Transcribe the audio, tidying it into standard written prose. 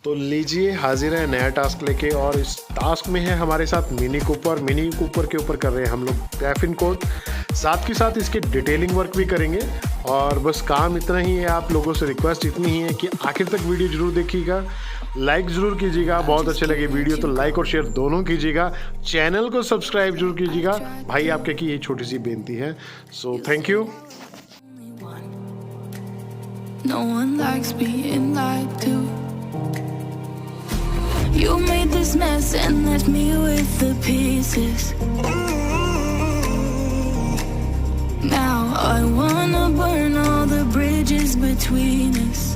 तो लीजिए हाजिर है नया टास्क लेके, और इस टास्क में है हमारे साथ मिनी कूपर के ऊपर कर रहे हैं हम लोग ग्राफीन कोड, साथ के साथ इसके डिटेलिंग वर्क भी करेंगे। और बस काम इतना ही है, आप लोगों से रिक्वेस्ट इतनी ही है कि आखिर तक वीडियो जरूर देखिएगा, लाइक ज़रूर कीजिएगा, बहुत अच्छे लगे वीडियो तो लाइक और शेयर दोनों कीजिएगा, चैनल को सब्सक्राइब जरूर कीजिएगा भाई, आपके की ये छोटी सी बेनती है। So thank you. No one likes being lied to. You made this mess and left me with the pieces. Now I wanna burn all the bridges between us.